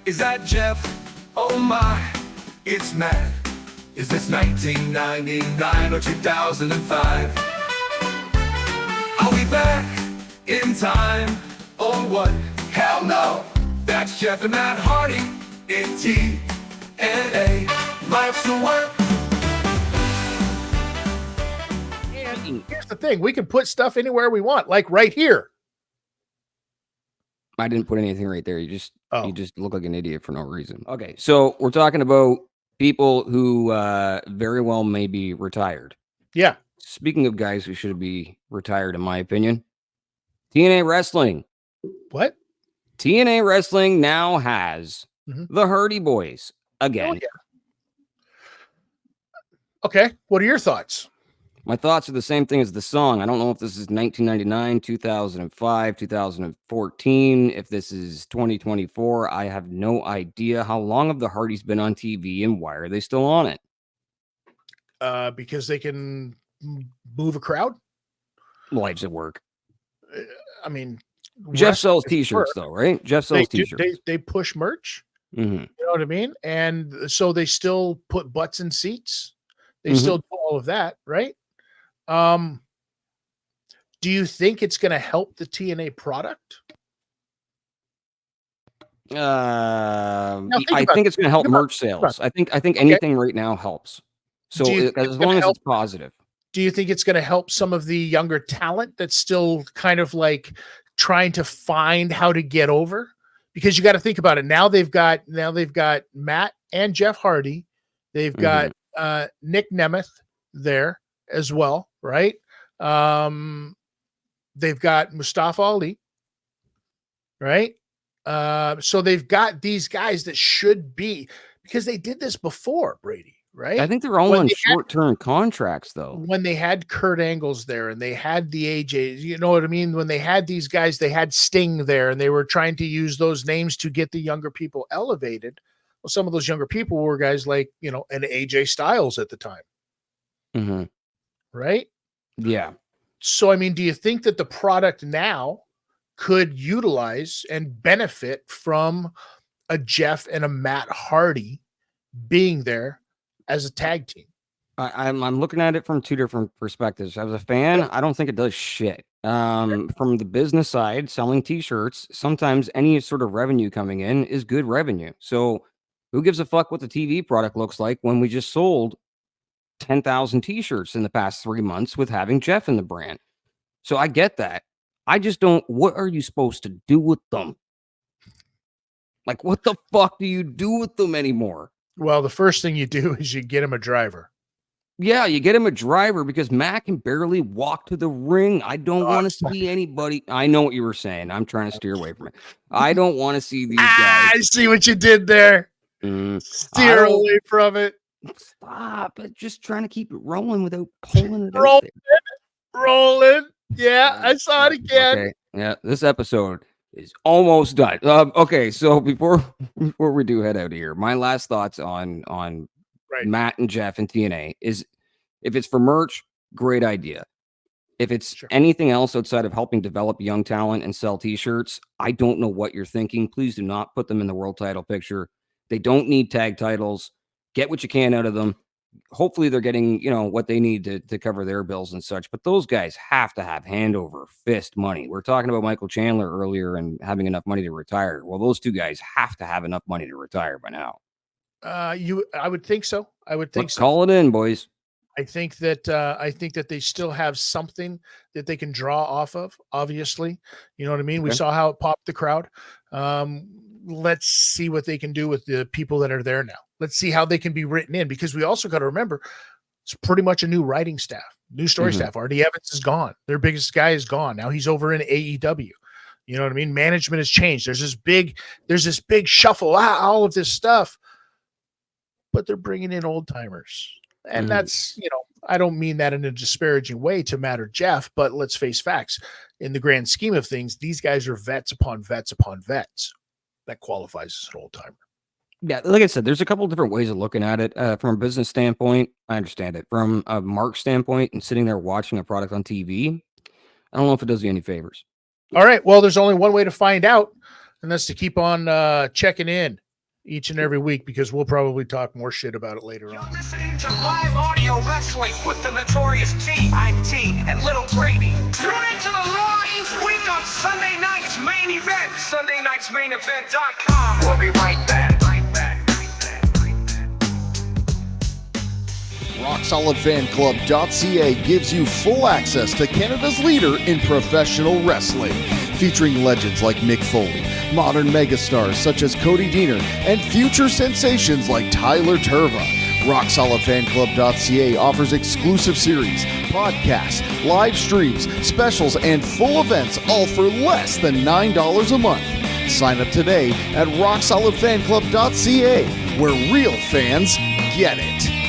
Is that Jeff? Oh my, it's Matt. Is this 1999 or 2005? Are we back in time or what? Hell no. That's Jeff and Matt Hardy in TNA. Life's the work. And here's the thing, we can put stuff anywhere we want, like right here. I didn't put anything right there. You just look like an idiot for no reason. Okay, so we're talking about people who very well may be retired. Yeah. Speaking of guys who should be retired, in my opinion, TNA Wrestling. What? TNA Wrestling now has the Hardy Boys again. Oh, yeah. Okay, what are your thoughts? My thoughts are the same thing as the song. I don't know if this is 1999, 2005, 2014, if this is 2024. I have no idea. How long have the Hardys been on TV and why are they still on it? Because they can move a crowd. Life's at work. I mean, Jeff sells t-shirts though, right? Jeff sells t-shirts. They push merch. Mm-hmm. You know what I mean? And so they still put butts in seats. They still do all of that, right? Do you think it's going to help the TNA product? I think it's going to help merch sales. I think anything right now helps. So as long as it's positive. Do you think it's going to help some of the younger talent that's still kind of like trying to find how to get over? Because you got to think about it. Now they've got Matt and Jeff Hardy. They've got Nick Nemeth there as well, right? They've got Mustafa Ali, right? So they've got these guys that should be, because they did this before, Bradie, right? I think they're all on short-term contracts, though. When they had Kurt Angles there and they had the AJs, you know what I mean? When they had these guys, they had Sting there and they were trying to use those names to get the younger people elevated. Well, some of those younger people were guys like, you know, an AJ Styles at the time. Mm-hmm. Right? Yeah. So, I mean, do you think that the product now could utilize and benefit from a Jeff and a Matt Hardy being there as a tag team? I'm looking at it from two different perspectives. As a fan, I don't think it does shit. From the business side, selling t-shirts, sometimes any sort of revenue coming in is good revenue. So who gives a fuck what the TV product looks like when we just sold 10,000 t-shirts in the past 3 months with having Jeff in the brand? So I get that. I just don't. What are you supposed to do with them? Like, what the fuck do you do with them anymore? Well, the first thing you do is you get him a driver. Yeah, you get him a driver because Matt can barely walk to the ring. I don't want to see anybody. I know what you were saying. I'm trying to steer away from it. I don't want to see these guys. I see what you did there. Steer away from it. Stop. Just trying to keep it rolling without pulling it out there. Rolling. Yeah, I saw it again. Okay. Yeah, this episode is almost done. Okay, so before we do head out of here, my last thoughts on Matt and Jeff and TNA is, if it's for merch, great idea. If it's anything else outside of helping develop young talent and sell t-shirts, I don't know what you're thinking. Please do not put them in the world title picture. They don't need tag titles. Get what you can out of them. Hopefully they're getting, you know, what they need to cover their bills and such. But those guys have to have hand over fist money. We're talking about Michael Chandler earlier and having enough money to retire. Well, those two guys have to have enough money to retire by now. I would think so. Let's call it in, boys. I think that they still have something that they can draw off of. Obviously, you know what I mean. Okay. We saw how it popped the crowd. Let's see what they can do with the people that are there now. Let's see how they can be written in, because we also got to remember it's pretty much a new writing staff, new story staff. RD Evans is gone. Their biggest guy is gone. Now he's over in AEW. You know what I mean? Management has changed. There's this big shuffle, all of this stuff, but they're bringing in old timers. And that's, you know, I don't mean that in a disparaging way to Matt or Jeff, but let's face facts. In the grand scheme of things, these guys are vets upon vets upon vets. That qualifies as an old timer. Yeah, like I said, there's a couple of different ways of looking at it. From a business standpoint, I understand it. From a mark standpoint and sitting there watching a product on TV, I don't know if it does you any favors. All right. Well, there's only one way to find out, and that's to keep on checking in each and every week, because we'll probably talk more shit about it later on. You're listening to live audio wrestling with the notorious T, I'm T, and Little Bradie. Tune into the Raw each week on Sunday night's main event, SundayNightsMainEvent.com. We'll be right back. RockSolidFanClub.ca gives you full access to Canada's leader in professional wrestling, featuring legends like Mick Foley, modern megastars such as Cody Deaner, and future sensations like Tyler Turva. RockSolidFanClub.ca offers exclusive series, podcasts, live streams, specials, and full events, all for less than $9 a month. Sign up today at RockSolidFanClub.ca, where real fans get it.